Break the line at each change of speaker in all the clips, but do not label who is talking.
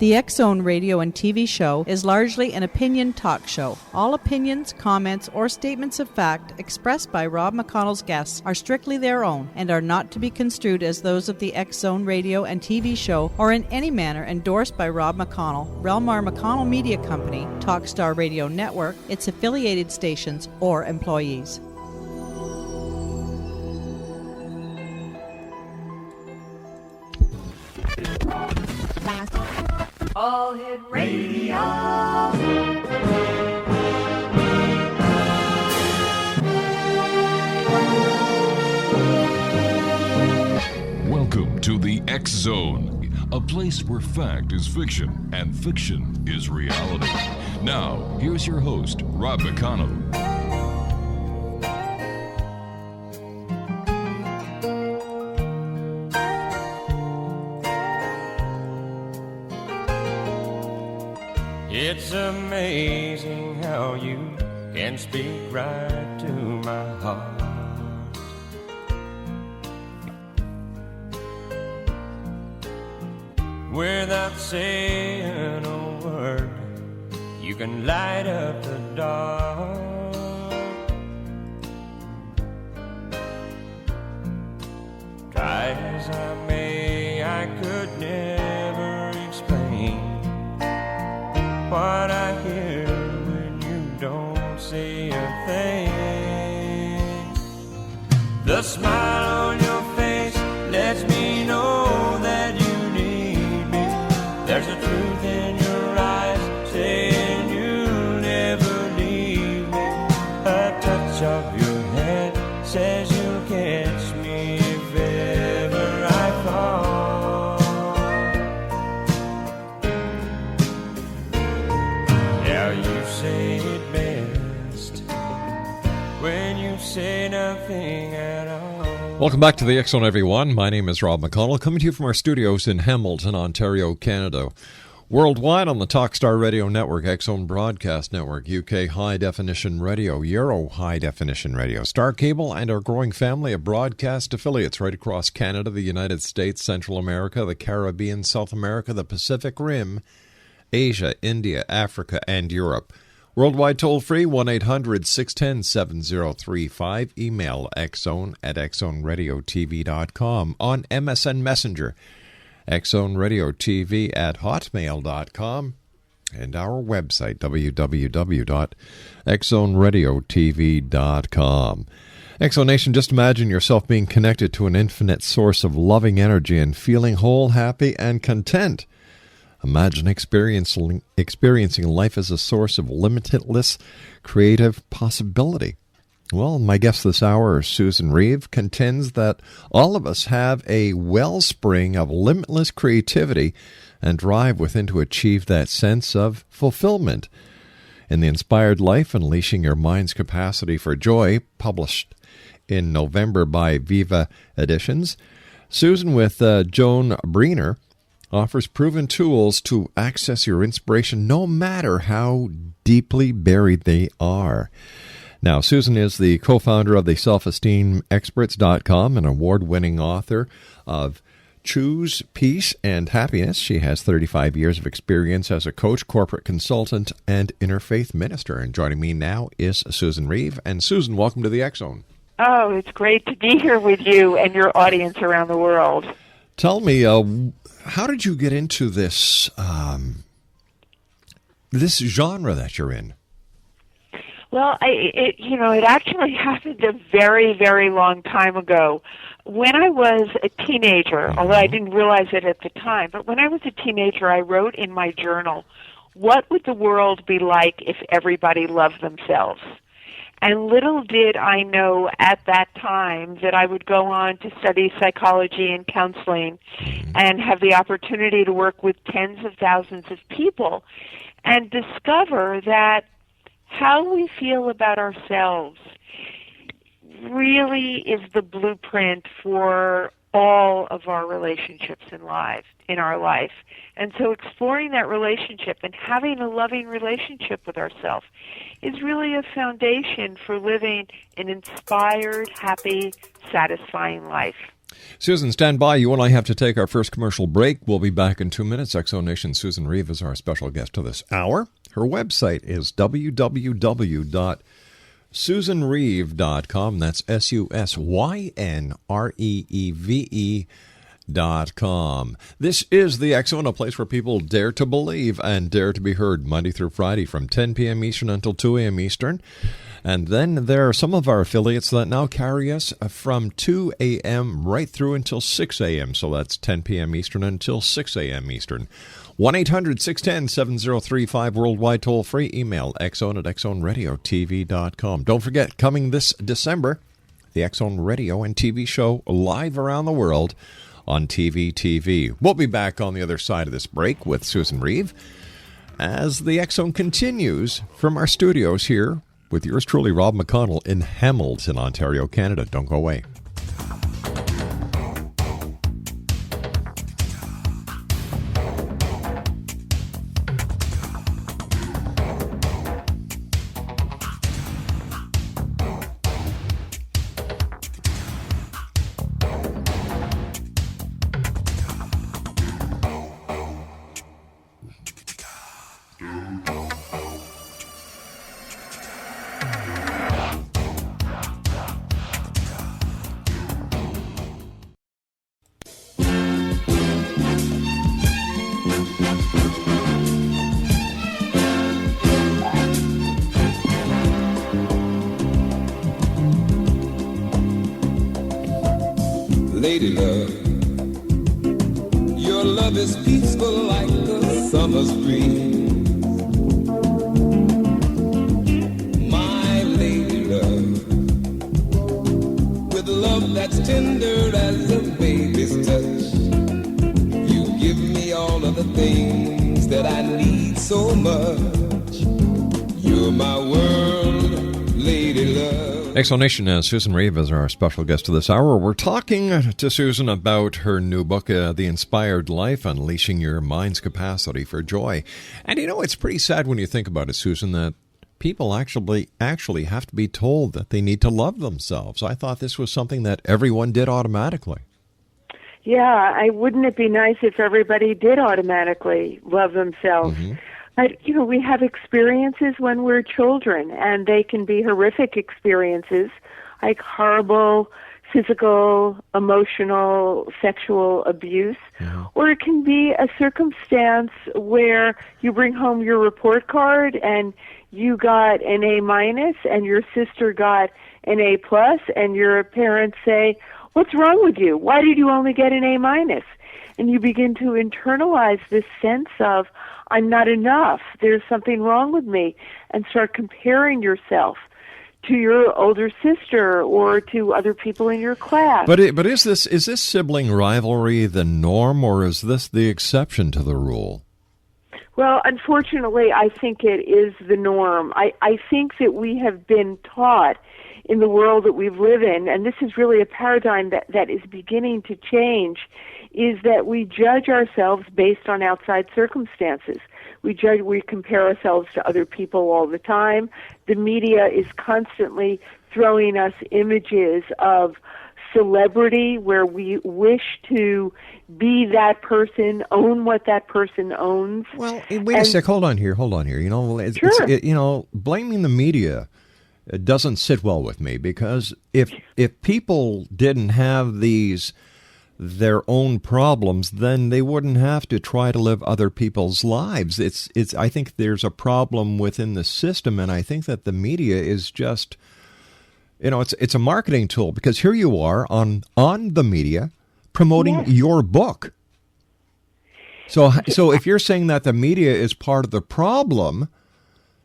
The Exxon radio and TV show is largely an opinion talk show. All opinions, comments, or statements of fact expressed by Rob McConnell's guests are strictly their own and are not to be construed as those of the Exxon radio and TV show or in any manner endorsed by Rob McConnell, Relmar McConnell Media Company, Talkstar Radio Network, its affiliated stations, or employees.
All Hit Radio.
Welcome to the X Zone, a place where fact is fiction and fiction is reality. Now, here's your host, Rob McConnell.
It's amazing how you can speak right to my heart. Without saying a word, you can light up the dark. Try as I may, I could never explain what I hear when you don't say a thing. The smile on your face lets me know that you need me. There's a truth in your eyes saying you'll never leave me. A touch of your hand says you'll catch me if ever I fall. Say it best when you say nothing at all.
Welcome back to the X Zone, everyone. My name is Rob McConnell, coming to you from our studios in Hamilton, Ontario, Canada. Worldwide on the Talkstar Radio Network, Exxon Broadcast Network, UK High Definition Radio, Euro High Definition Radio, Star Cable, and our growing family of broadcast affiliates right across Canada, the United States, Central America, the Caribbean, South America, the Pacific Rim, Asia, India, Africa, and Europe. Worldwide toll-free, 1-800-610-7035. Email xzone@xzoneradiotv.com. On MSN Messenger, xzoneradiotv@hotmail.com. And our website, www.xzoneradiotv.com. Exo Nation, just imagine yourself being connected to an infinite source of loving energy and feeling whole, happy, and content. Imagine experiencing life as a source of limitless creative possibility. Well, my guest this hour, Susyn Reeve, contends that all of us have a wellspring of limitless creativity and drive within to achieve that sense of fulfillment. In The Inspired Life, Unleashing Your Mind's Capacity for Joy, published in November by Viva Editions, Susyn with Joan Breiner offers proven tools to access your inspiration no matter how deeply buried they are. Now, Susyn is the co-founder of the selfesteemexperts.com, an award-winning author of Choose Peace and Happiness. She has 35 years of experience as a coach, corporate consultant, and InterFaith Minister. And joining me now is Susyn Reeve. And Susyn, welcome to the X Zone.
Oh, it's great to be here with you and your audience around the world.
Tell me, how did you get into this this genre that you're in?
Well, it actually happened a very, very long time ago. When I was a teenager, although I didn't realize it at the time, but when I was a teenager, I wrote in my journal, what would the world be like if everybody loved themselves? And little did I know at that time that I would go on to study psychology and counseling and have the opportunity to work with tens of thousands of people and discover that how we feel about ourselves really is the blueprint for all of our relationships in our life. And so exploring that relationship and having a loving relationship with ourselves is really a foundation for living an inspired, happy, satisfying life.
Susan, stand by. You and I have to take our first commercial break. We'll be back in 2 minutes. Exo Nation Susyn Reeve is our special guest to this hour. Her website is www.susynreeve.com. That's SUSYNREEVE.com. This is the Exxon, a place where people dare to believe and dare to be heard, Monday through Friday from 10 p.m. Eastern until 2 a.m. Eastern. And then there are some of our affiliates that now carry us from 2 a.m. right through until 6 a.m. So that's 10 p.m. Eastern until 6 a.m. Eastern. 1-800-610-7035, worldwide toll-free. Email exxon@exxonradiotv.com. Don't forget, coming this December, the Exxon Radio and TV show live around the world on TV. We'll be back on the other side of this break with Susyn Reeve as the Exxon continues from our studios here with yours truly, Rob McConnell, in Hamilton, Ontario, Canada. Don't go away.
Lady love, your love is peaceful like a summer's breeze. My lady love, with love that's tender as a baby's touch, you give me all of the things that I need so much. You're my world, lady love.
Explanation, Susyn Reeve is our special guest to this hour. We're talking to Susyn about her new book, The Inspired Life, Unleashing Your Mind's Capacity for Joy. And you know, it's pretty sad when you think about it, Susyn, that people actually have to be told that they need to love themselves. I thought this was something that everyone did automatically.
Yeah, wouldn't it be nice if everybody did automatically love themselves? Mm-hmm. But, you know, we have experiences when we're children, and they can be horrific experiences, like horrible physical, emotional, sexual abuse. Yeah. Or it can be a circumstance where you bring home your report card and you got an A- and your sister got an A+, and your parents say, "What's wrong with you? Why did you only get an A-?" And you begin to internalize this sense of, I'm not enough, there's something wrong with me, and start comparing yourself to your older sister or to other people in your class.
But is this sibling rivalry the norm, or is this the exception to the rule?
Well, unfortunately, I think it is the norm. I think that we have been taught in the world that we live in, and this is really a paradigm that is beginning to change, is that we judge ourselves based on outside circumstances. We compare ourselves to other people all the time. The media is constantly throwing us images of celebrity where we wish to be that person, own what that person owns.
Well, wait a sec. Hold on here. You know,
Sure.
Blaming the media doesn't sit well with me, because if people didn't have their own problems, then they wouldn't have to try to live other people's lives. I think there's a problem within the system, and I think that the media is just, it's a marketing tool, because here you are on the media promoting your book. So if you're saying that the media is part of the problem,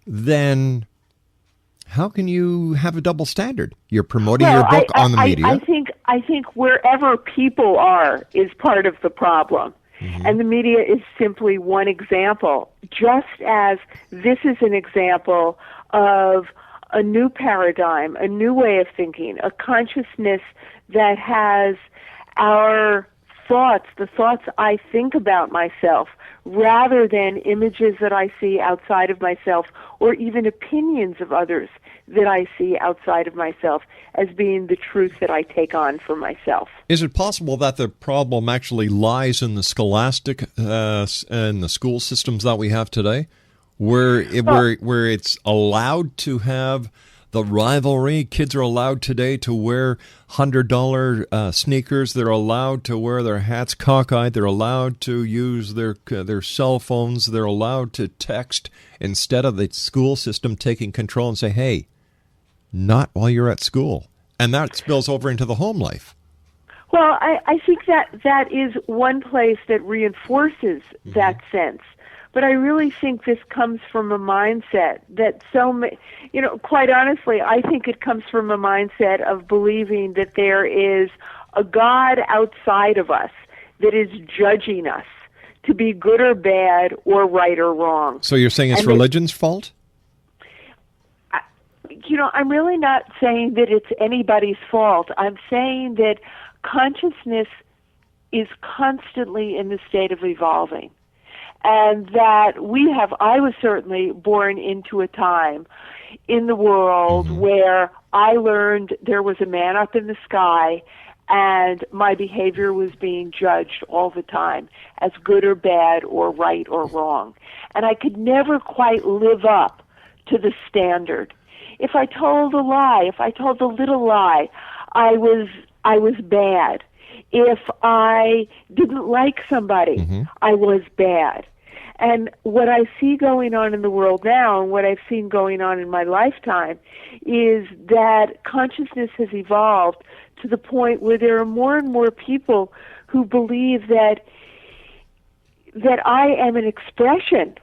then how can you have a double standard? You're promoting your book on the media.
I think wherever people are is part of the problem. Mm-hmm. And the media is simply one example, just as this is an example of a new paradigm, a new way of thinking, a consciousness that has our thoughts I think about myself, rather than images that I see outside of myself, or even opinions of others that I see outside of myself as being the truth that I take on for myself.
Is it possible that the problem actually lies in the scholastic and the school systems that we have today, where it's allowed to have the rivalry? Kids are allowed today to wear $100 sneakers. They're allowed to wear their hats cockeyed. They're allowed to use their cell phones. They're allowed to text, instead of the school system taking control and say, hey, not while you're at school. And that spills over into the home life.
Well, I think that is one place that reinforces that sense. But I really think this comes from a mindset that quite honestly, I think it comes from a mindset of believing that there is a God outside of us that is judging us to be good or bad or right or wrong.
So you're saying it's religion's fault?
I'm really not saying that it's anybody's fault. I'm saying that consciousness is constantly in the state of evolving. And that I was certainly born into a time in the world where I learned there was a man up in the sky, and my behavior was being judged all the time as good or bad or right or wrong. And I could never quite live up to the standard. If I told a lie, if I told a little lie, I was bad. If I didn't like somebody, I was bad. And what I see going on in the world now, and what I've seen going on in my lifetime, is that consciousness has evolved to the point where there are more and more people who believe that I am an expression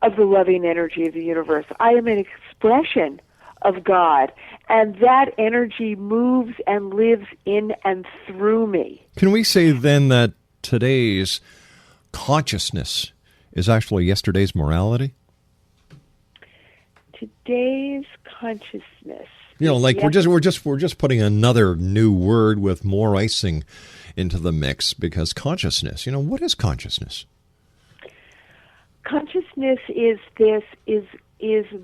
of the loving energy of the universe. I am an expression of God, and that energy moves and lives in and through me.
Can we say then that today's consciousness is actually yesterday's morality?
Today's consciousness.
Like we're just putting another new word with more icing into the mix, because consciousness, what is consciousness?
Consciousness is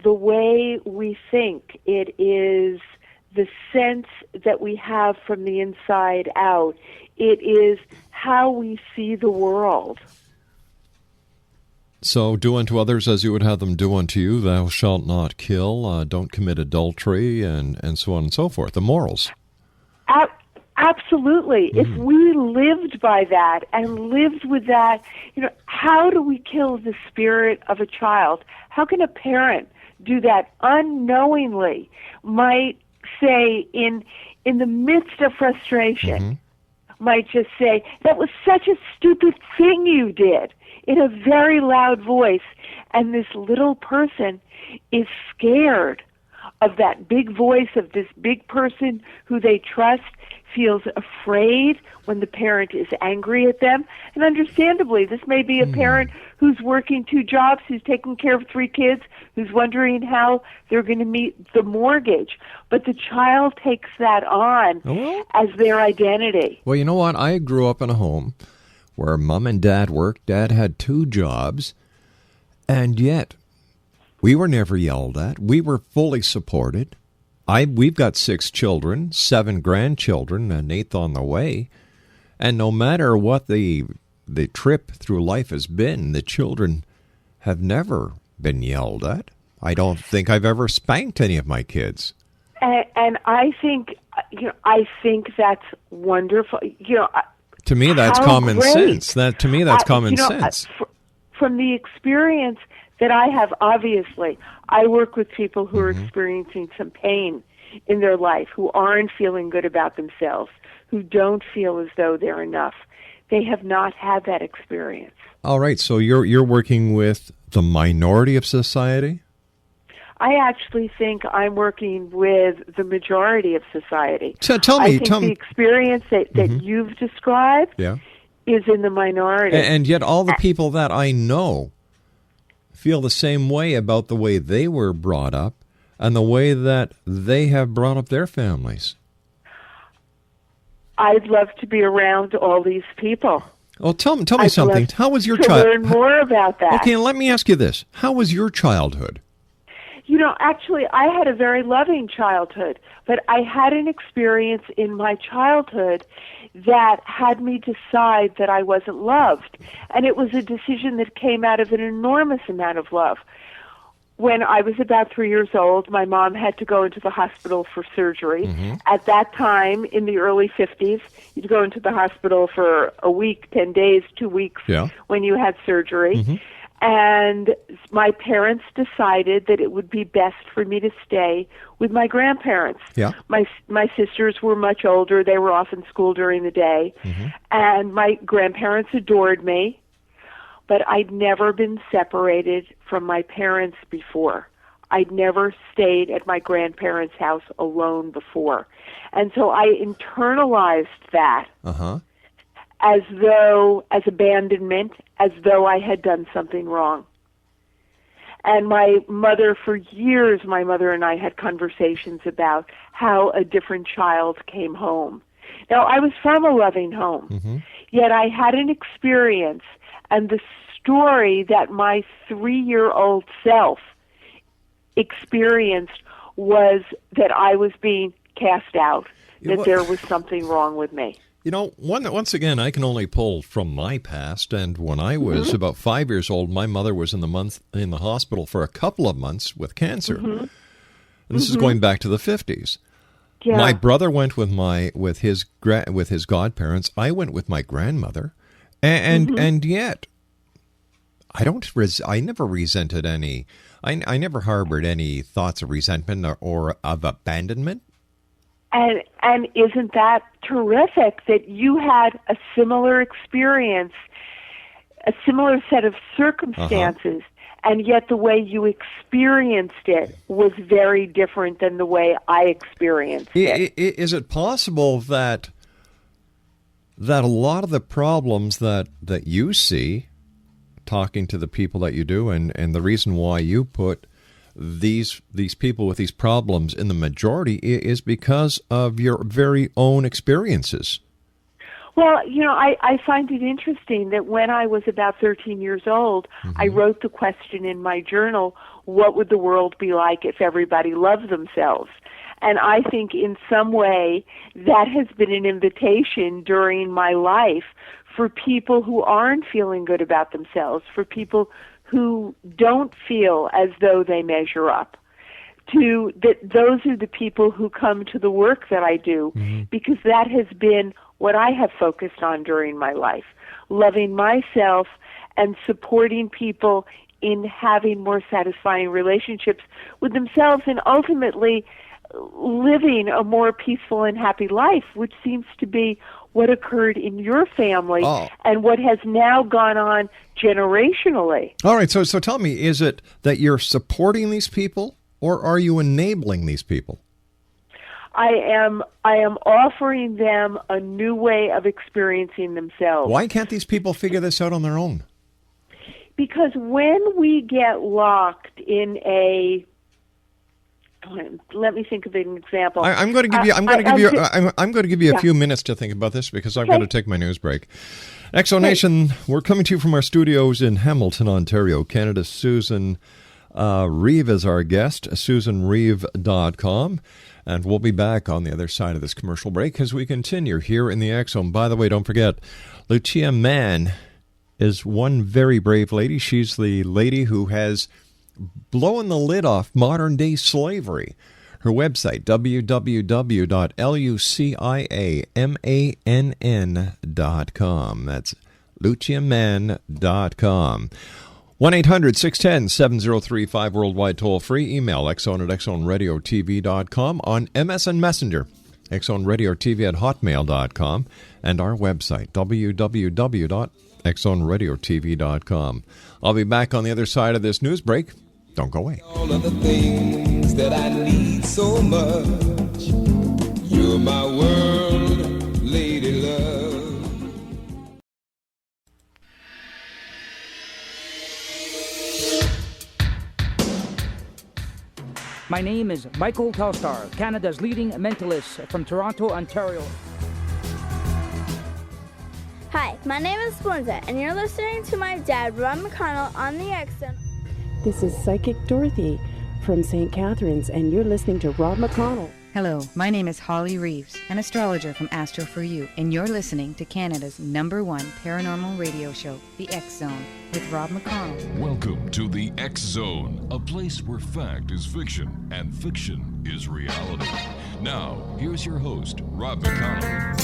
the way we think. It is the sense that we have from the inside out. It is how we see the world.
So, do unto others as you would have them do unto you. Thou shalt not kill. Don't commit adultery, and so on and so forth. The morals.
Absolutely. If we lived by that and lived with that, how do we kill the spirit of a child? How can a parent do that unknowingly? Might say in the midst of frustration, might just say, that was such a stupid thing you did, in a very loud voice. And this little person is scared of that big voice of this big person who they trust, feels afraid when the parent is angry at them. And understandably, this may be a parent who's working 2 jobs, who's taking care of 3 kids, who's wondering how they're going to meet the mortgage. But the child takes that on as their identity.
Well, you know what? I grew up in a home where mom and dad worked. Dad had 2 jobs, and yet we were never yelled at. We were fully supported. We've got 6 children, 7 grandchildren, an 8th on the way. And no matter what the trip through life has been, the children have never been yelled at. I don't think I've ever spanked any of my kids.
And I think that's wonderful.
To me, that's common sense. To me, that's common sense.
From the experience that I have, obviously, I work with people who are experiencing some pain in their life, who aren't feeling good about themselves, who don't feel as though they're enough. They have not had that experience.
All right, so you're working with the minority of society?
I actually think I'm working with the majority of society.
Tell me,
the experience that you've described is in the minority.
And yet all the people that I know feel the same way about the way they were brought up and the way that they have brought up their families.
I'd love to be around all these people.
Well, tell me
I'd
something.
love
How was your
to
child?
learn more about that.
Okay, let me ask you this. How was your childhood?
Actually, I had a very loving childhood, but I had an experience in my childhood that had me decide that I wasn't loved. And it was a decision that came out of an enormous amount of love. When I was about 3 years old, my mom had to go into the hospital for surgery.
Mm-hmm.
At that time, in the early 50s, you'd go into the hospital for a week, 10 days, 2 weeks when you had surgery.
Mm-hmm.
And my parents decided that it would be best for me to stay with my grandparents.
Yeah.
My sisters were much older. They were off in school during the day.
Mm-hmm.
And my grandparents adored me. But I'd never been separated from my parents before. I'd never stayed at my grandparents' house alone before. And so I internalized that as abandonment, as though I had done something wrong. And my mother, for years, my mother and I had conversations about how a different child came home. Now, I was from a loving home, yet I had an experience, and the story that my 3-year-old self experienced was that I was being cast out, that there was something wrong with me.
Once again, I can only pull from my past, and when I was about 5 years old, my mother was in the hospital for a couple of months with cancer. And this is going back to the 50s. Yeah. My brother went with his godparents. I went with my grandmother, and yet I never resented any. I never harbored any thoughts of resentment or of abandonment.
And isn't that terrific that you had a similar experience, a similar set of circumstances, and yet the way you experienced it was very different than the way I experienced it.
Is it possible that a lot of the problems that you see, talking to the people that you do, and the reason why you put these people with these problems in the majority is because of your very own experiences?
Well, I find it interesting that when I was about 13 years old, I wrote the question in my journal, what would the world be like if everybody loved themselves? And I think in some way that has been an invitation during my life for people who aren't feeling good about themselves, for people who don't feel as though they measure up, those are the people who come to the work that I do, because that has been what I have focused on during my life, loving myself and supporting people in having more satisfying relationships with themselves and ultimately living a more peaceful and happy life, which seems to be what occurred in your family and what has now gone on generationally.
All right, so tell me, is it that you're supporting these people, or are you enabling these people?
I am offering them a new way of experiencing themselves.
Why can't these people figure this out on their own?
Because when we get locked in a let me think of an example.
I'm going to give you a few minutes to think about this, because I've got to take my news break. Exo Nation, we're coming to you from our studios in Hamilton, Ontario, Canada. Susyn Reeve is our guest, SusynReeve.com. And we'll be back on the other side of this commercial break as we continue here in the Exxon. By the way, don't forget, Lucia Mann is one very brave lady. She's the lady who has blown the lid off modern-day slavery. Her website, www.luciamann.com. That's luciamann.com. 1-800-610-7035, worldwide toll-free. Email exxon@exxonradiotv.com. On MSN Messenger, exxonradiotv@hotmail.com. And our website, www.exxonradiotv.com. I'll be back on the other side of this news break. Don't go away.
All of the things that I need so much. You're my world, lady love.
My name is Michael Telstar, Canada's leading mentalist from Toronto, Ontario. My name is Splenda, and you're listening to my dad, Rob McConnell, on the Exxon.
This is Psychic Dorothy from St. Catharines, and you're listening to Rob McConnell.
Hello, my name is Holly Reeves, an astrologer from Astro For You, and you're listening to Canada's #1 paranormal radio show, The X Zone, with Rob McConnell.
Welcome to The X Zone, a place where fact is fiction and fiction is reality. Now, here's your host, Rob McConnell.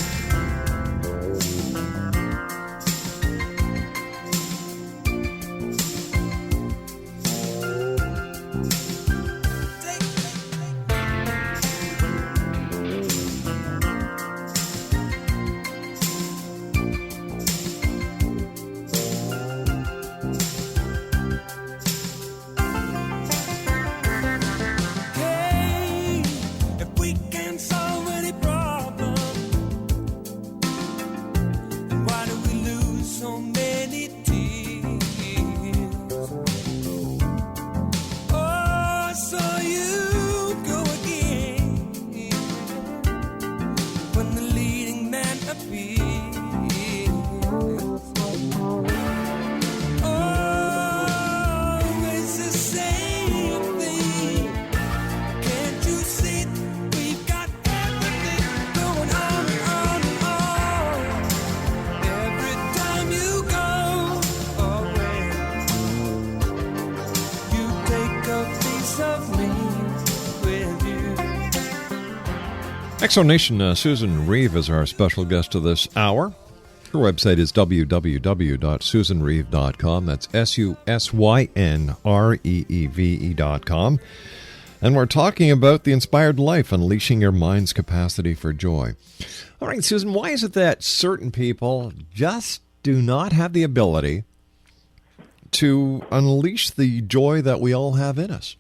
Exxon Nation, Susyn Reeve is our special guest of this hour. Her website is www.susynreeve.com. That's SUSYNREEVE.com. And we're talking about the inspired life, unleashing your mind's capacity for joy. All right, Susyn, why is it that certain people just do not have the ability to unleash the joy that we all have in us?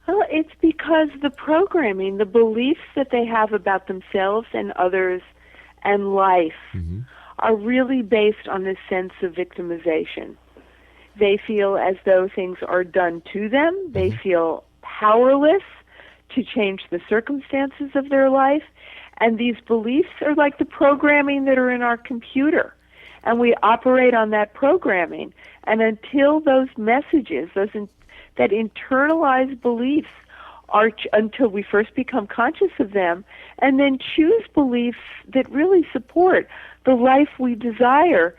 Well, it's because the programming, the beliefs that they have about themselves and others and life are really based on this sense of victimization. They feel as though things are done to them. They feel powerless to change the circumstances of their life. And these beliefs are like the programming that are in our computer. And we operate on that programming. And until those messages, that internalized beliefs are until we first become conscious of them and then choose beliefs that really support the life we desire,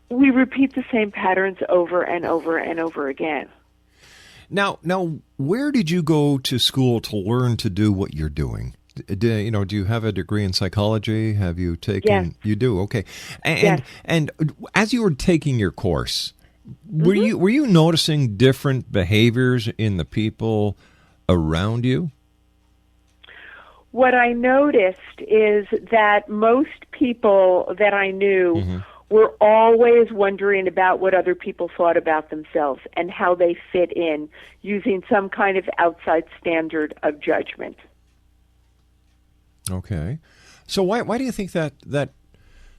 we repeat the same patterns over and over and over again.
Now, where did you go to school to learn to do what you're doing? Do you have a degree in psychology? Have you taken?
Yes.
You do. Okay.
Yes.
And as you were taking your course, were you noticing different behaviors in the people around you?
What I noticed is that most people that I knew were always wondering about what other people thought about themselves and how they fit in, using some kind of outside standard of judgment.
Okay. So why do you think that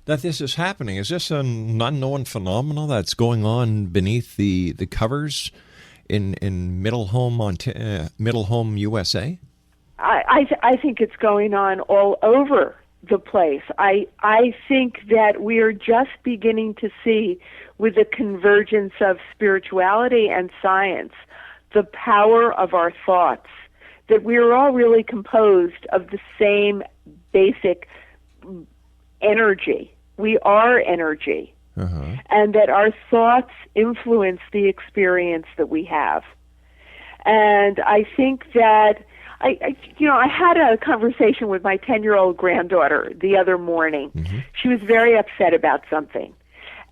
this is happening? Is this an unknown phenomenon that's going on beneath the covers in Middle Home, USA?
I think it's going on all over the place. I think that we are just beginning to see, with the convergence of spirituality and science, the power of our thoughts, that we are all really composed of the same basic energy. We are energy. And that our thoughts influence the experience that we have. And I think that I had a conversation with my 10-year-old granddaughter the other morning. She was very upset about something.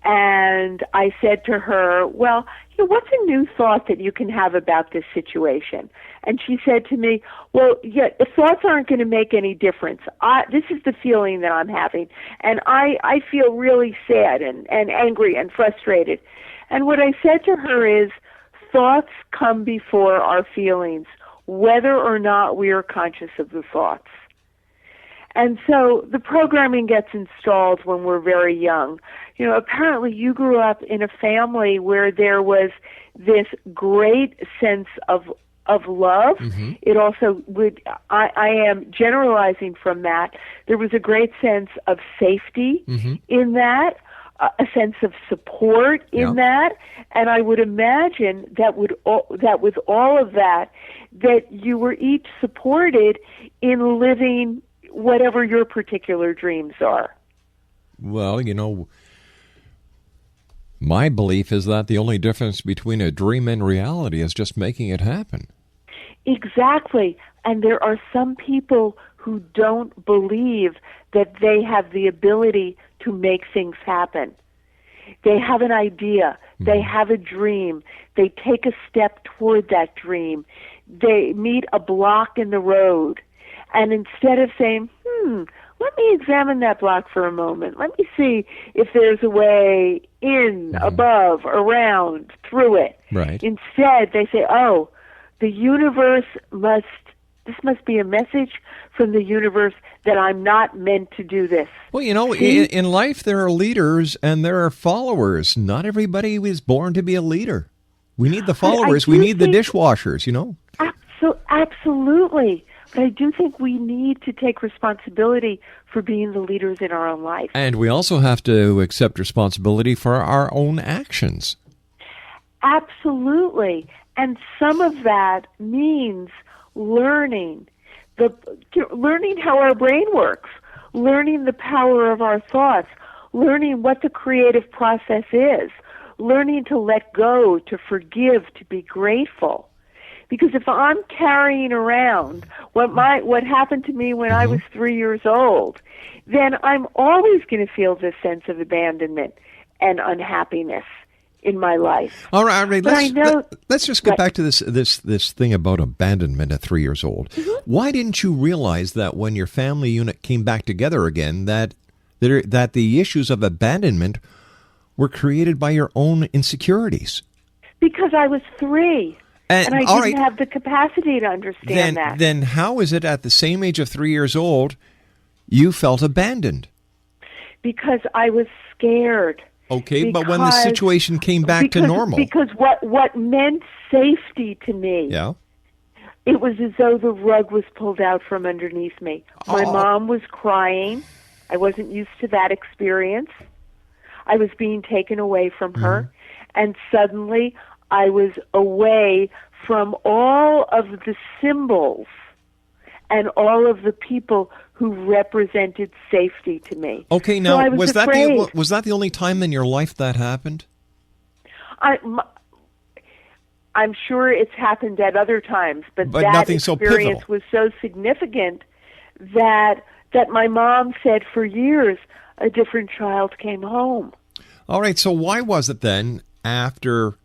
And I said to her, well, what's a new thought that you can have about this situation? And she said to me, well, yeah, the thoughts aren't going to make any difference. This is the feeling that I'm having. And I feel really sad and angry and frustrated. And what I said to her is, thoughts come before our feelings, whether or not we are conscious of the thoughts. And so the programming gets installed when we're very young. Apparently you grew up in a family where there was this great sense of of love.
Mm-hmm.
It also would, I am generalizing from that, there was a great sense of safety
Mm-hmm.
in that, a sense of support in that, and I would imagine that with all of that, that you were each supported in living whatever your particular dreams are.
Well, you know, my belief is that the only difference between a dream and reality is just making it happen.
Exactly. And there are some people who don't believe that they have the ability to make things happen. They have an idea. They have a dream. They take a step toward that dream. They meet a block in the road. And instead of saying, let me examine that block for a moment. Let me see if there's a way in, above, around, through it.
Right.
Instead, they say, the universe this must be a message from the universe that I'm not meant to do this.
Well, you know, in life there are leaders and there are followers. Not everybody is born to be a leader. We need the followers. We need the dishwashers, you know.
Absolutely. But I do think we need to take responsibility for being the leaders in our own life.
And we also have to accept responsibility for our own actions.
Absolutely. And some of that means learning how our brain works, learning the power of our thoughts, learning what the creative process is, learning to let go, to forgive, to be grateful. Because if I'm carrying around what happened to me when I was 3 years old, then I'm always going to feel this sense of abandonment and unhappiness in my life.
All right. Let's just get back to this thing about abandonment at 3 years old. Mm-hmm. Why didn't you realize that when your family unit came back together again, that the issues of abandonment were created by your own insecurities?
Because I was 3. And I didn't have the capacity to understand that.
Then how is it at the same age of 3 years old you felt abandoned?
Because I was scared.
Okay, but when the situation came back to normal.
Because what meant safety to me, it was as though the rug was pulled out from underneath me. My mom was crying. I wasn't used to that experience. I was being taken away from her. And suddenly I was away from all of the symbols and all of the people who represented safety to me.
Okay, now
so was
that the only time in your life that happened?
I'm sure it's happened at other times, but that
nothing so
experience
pivotal.
was so significant that my mom said for years a different child came home.
All right, so why was it then after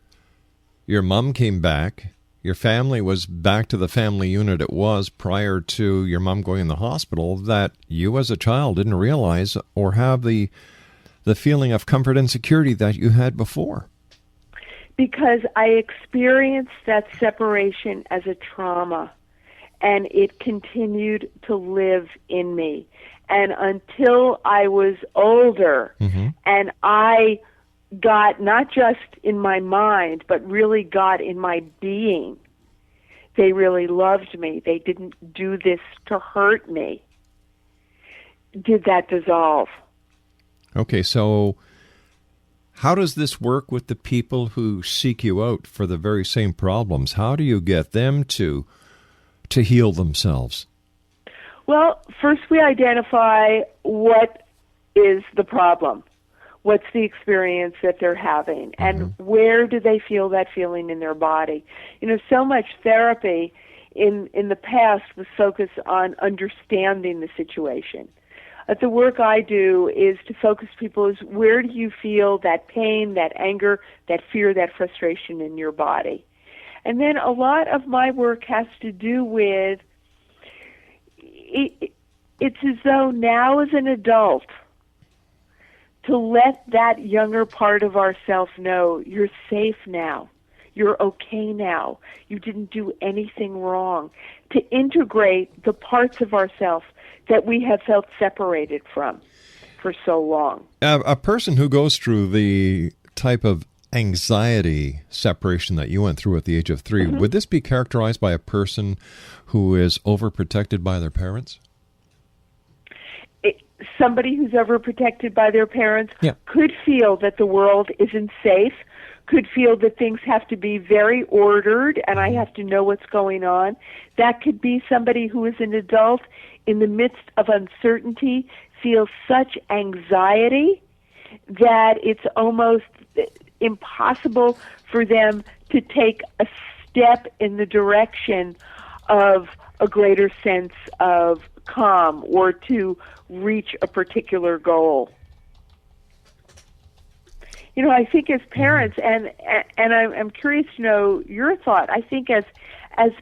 your mom came back, your family was back to the family unit it was prior to your mom going in the hospital, that you as a child didn't realize or have the feeling of comfort and security that you had before?
Because I experienced that separation as a trauma, and it continued to live in me. And until I was older, and I got not just in my mind, but really got in my being. They really loved me. They didn't do this to hurt me. Did that dissolve? Okay,
so how does this work with the people who seek you out for the very same problems? How do you get them to heal themselves?
Well, first we identify what is the problem. What's the experience that they're having, and where do they feel that feeling in their body? You know, so much therapy in the past was focused on understanding the situation. The work I do is to focus people is where do you feel that pain, that anger, that fear, that frustration in your body? And then a lot of my work has to do with, it's as though now as an adult, to let that younger part of ourselves know you're safe now, you're okay now, you didn't do anything wrong, to integrate the parts of ourselves that we have felt separated from for so long.
A person who goes through the type of anxiety separation that you went through at the age of 3, would this be characterized by a person who is overprotected by their parents?
Somebody who's overprotected by their parents could feel that the world isn't safe, could feel that things have to be very ordered and I have to know what's going on. That could be somebody who is an adult in the midst of uncertainty, feels such anxiety that it's almost impossible for them to take a step in the direction of a greater sense of calm or to reach a particular goal. You know, I think as parents, and I'm curious to know your thought, I think as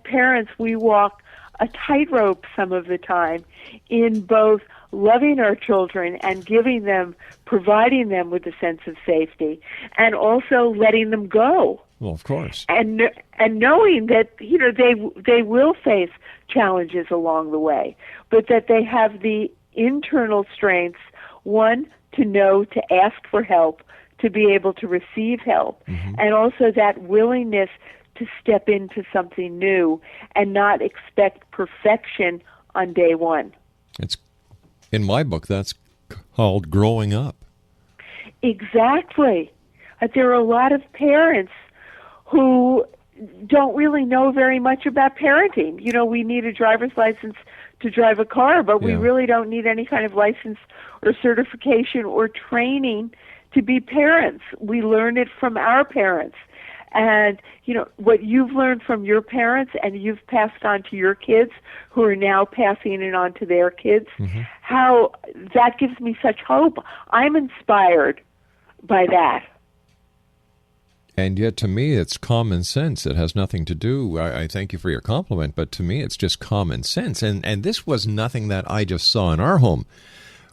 parents we walk a tightrope some of the time in both loving our children and giving them, providing them with a sense of safety, and also letting them go.
Well, of course.
And knowing that, you know, they will face challenges along the way, but that they have the internal strengths, one, to know to ask for help, to be able to receive help, and also that willingness to step into something new and not expect perfection on day one.
It's in my book, that's called growing up.
Exactly. There are a lot of parents who don't really know very much about parenting. You know, we need a driver's license to drive a car, but we really don't need any kind of license or certification or training to be parents. We learn it from our parents. And, you know, what you've learned from your parents and you've passed on to your kids who are now passing it on to their kids, how that gives me such hope. I'm inspired by that.
And yet, to me, it's common sense. It has nothing to do, I thank you for your compliment, but to me, it's just common sense. And this was nothing that I just saw in our home.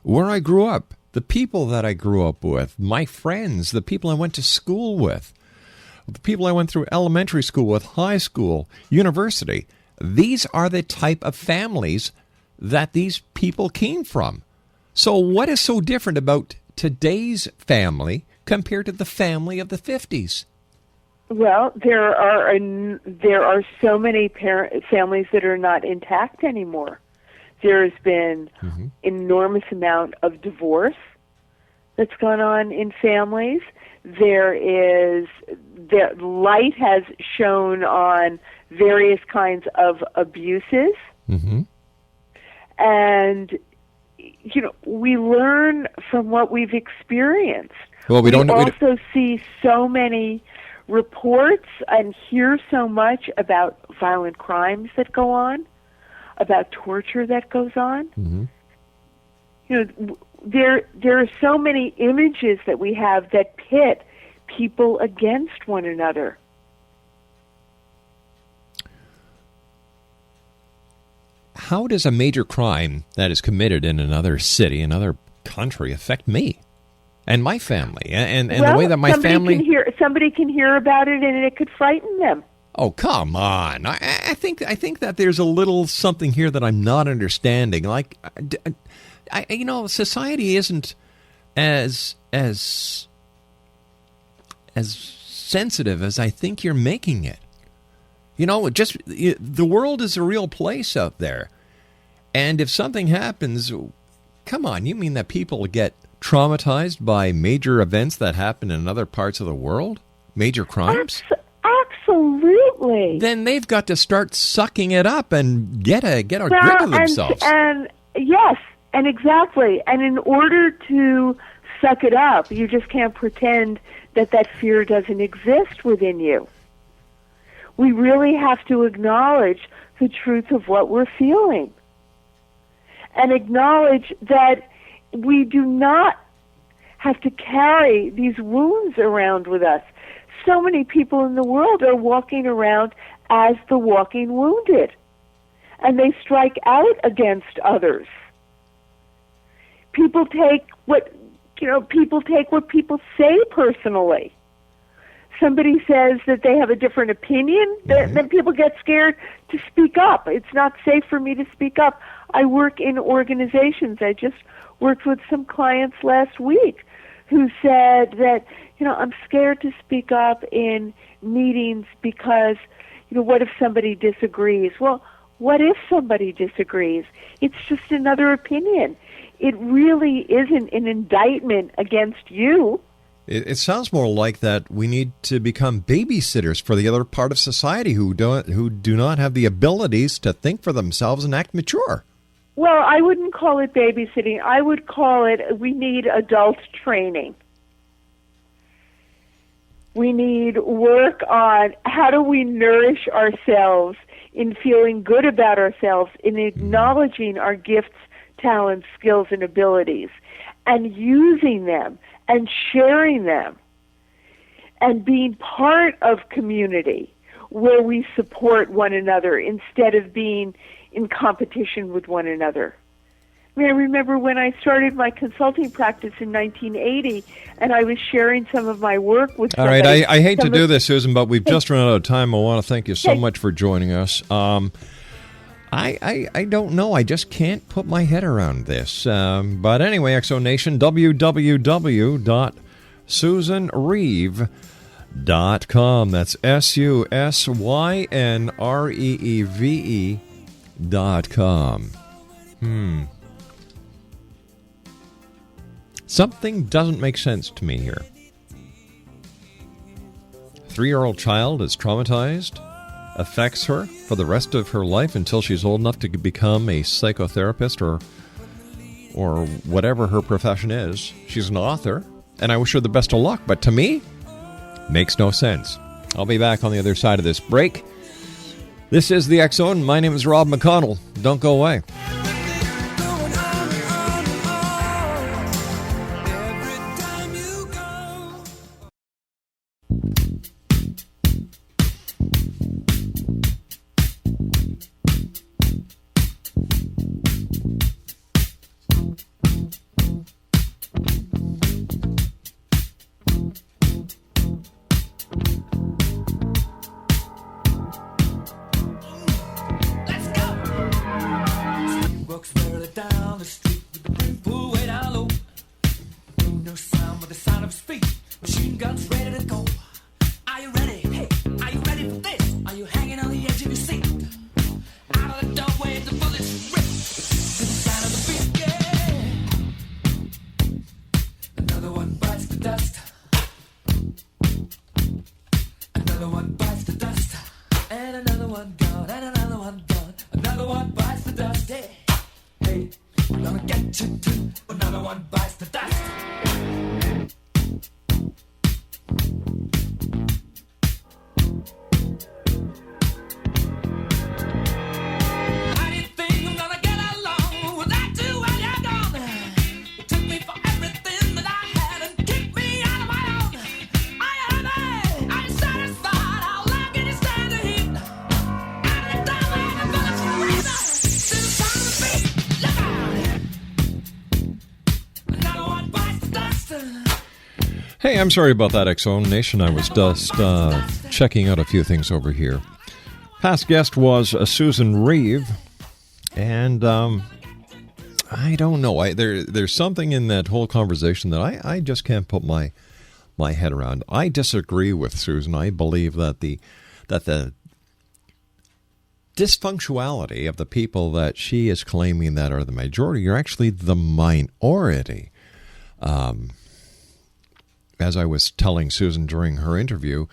Where I grew up, the people that I grew up with, my friends, the people I went to school with, the people I went through elementary school with, high school, university, these are the type of families that these people came from. So what is so different about today's family compared to the family of the 50s?
Well, there are so many families that are not intact anymore. There's been enormous amount of divorce that's gone on in families. Light has shown on various kinds of abuses. And, you know, we learn from what we've experienced.
Well, we
also see so many reports and hear so much about violent crimes that go on, about torture that goes on. You know, there are so many images that we have that pit people against one another.
How does a major crime that is committed in another city, another country, affect me and my family and the way that my family...
Somebody can hear about it and it could frighten them.
Oh, come on. I think that there's a little something here that I'm not understanding. Like, you know, society isn't as sensitive as I think you're making it. You know, the world is a real place out there. And if something happens, come on, you mean that people get traumatized by major events that happen in other parts of the world? Major crimes?
Absolutely.
Then they've got to start sucking it up and get a grip of themselves.
And yes, and exactly. And in order to suck it up, you just can't pretend that fear doesn't exist within you. We really have to acknowledge the truth of what we're feeling and acknowledge that we do not have to carry these wounds around with us. So many people in the world are walking around as the walking wounded, and they strike out against others. People take what people say personally. Somebody says that they have a different opinion, then people get scared to speak up. It's not safe for me to speak up. I work in organizations. I just worked with some clients last week who said that, I'm scared to speak up in meetings because, what if somebody disagrees? Well, what if somebody disagrees? It's just another opinion. It really isn't an indictment against you.
It sounds more like that we need to become babysitters for the other part of society who do not have the abilities to think for themselves and act mature.
Well, I wouldn't call it babysitting. I would call it, we need adult training. We need work on how do we nourish ourselves in feeling good about ourselves, in acknowledging our gifts, talents, skills, and abilities, and using them and sharing them, and being part of community where we support one another instead of being in competition with one another. I remember when I started my consulting practice in 1980, and I was sharing some of my work with somebody.
All right, I hate to do this, Susan, but we've just run out of time. I want to thank you so much for joining us. I don't know. I just can't put my head around this. But anyway, Exo Nation, www.susynreeve.com. That's SUSYNREEVE.com. Something doesn't make sense to me here. 3-year-old child is traumatized, affects her for the rest of her life until she's old enough to become a psychotherapist or whatever her profession is. She's an author, and I wish her the best of luck, but to me, makes no sense. I'll be back on the other side of this break. This is the Exxon. My name is Rob McConnell. Don't go away. Hey, I'm sorry about that, Exxon Nation. I was just checking out a few things over here. Past guest was Susyn Reeve, and I don't know. There's something in that whole conversation that I just can't put my head around. I disagree with Susyn. I believe that the dysfunctionality of the people that she is claiming that are the majority are actually the minority. As I was telling Susyn during her interview,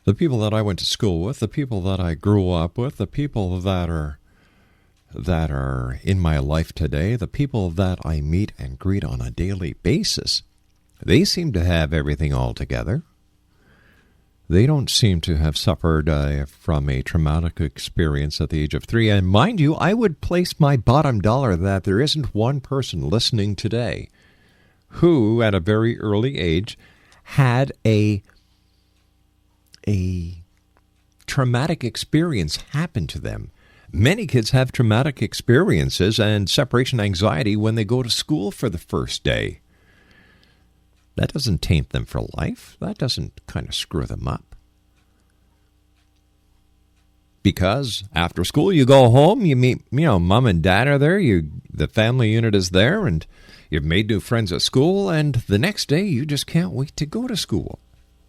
the people that I went to school with, the people that I grew up with, the people that are in my life today, the people that I meet and greet on a daily basis, they seem to have everything all together. They don't seem to have suffered from a traumatic experience at the age of 3. And mind you, I would place my bottom dollar that there isn't one person listening today who, at a very early age, had a traumatic experience happen to them. Many kids have traumatic experiences and separation anxiety when they go to school for the first day. That doesn't taint them for life. That doesn't kind of screw them up. because after school you go home, you meet, mom and dad are there, the family unit is there, and you've made new friends at school, and the next day you just can't wait to go to school.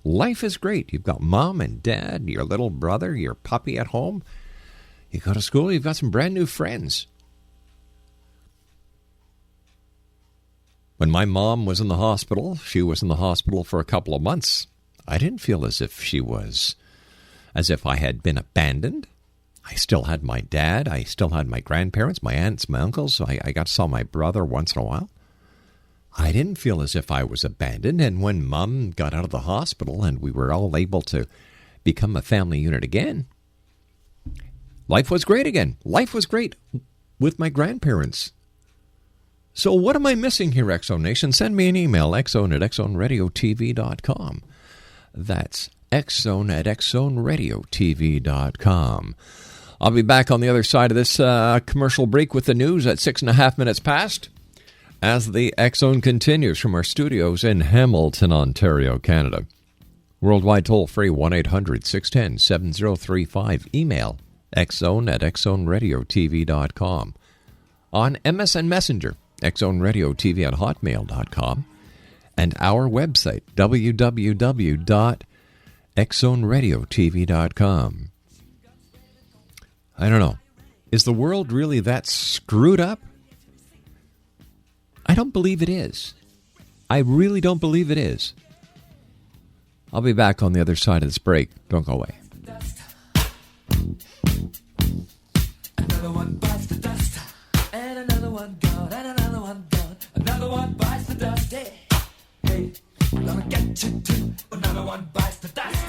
Life is great. You've got mom and dad, your little brother, your puppy at home. You go to school, you've got some brand new friends. When my mom was in the hospital, she was in the hospital for a couple of months. I didn't feel as if I had been abandoned. I still had my dad. I still had my grandparents, my aunts, my uncles. I got to saw my brother once in a while. I didn't feel as if I was abandoned. And when Mom got out of the hospital and we were all able to become a family unit again, life was great again. Life was great with my grandparents. So what am I missing here, Exxon Nation? Send me an email, exxon@exxonradiotv.com. That's exxon@exxonradiotv.com. I'll be back on the other side of this commercial break with the news at 6.5 minutes past as the Exxon continues from our studios in Hamilton, Ontario, Canada. Worldwide toll-free 1-800-610-7035. Email exxon@exxonradiotv.com. On MSN Messenger, exxonradiotv@hotmail.com. And our website, www.exxonradiotv.com. I don't know. Is the world really that screwed up? I don't believe it is. I really don't believe it is. I'll be back on the other side of this break. Don't go away.
Another one bites the dust, and another one gone, and another one gone. Another one bites the dust, hey, hey, I'm gonna get you too. Another one bites the dust.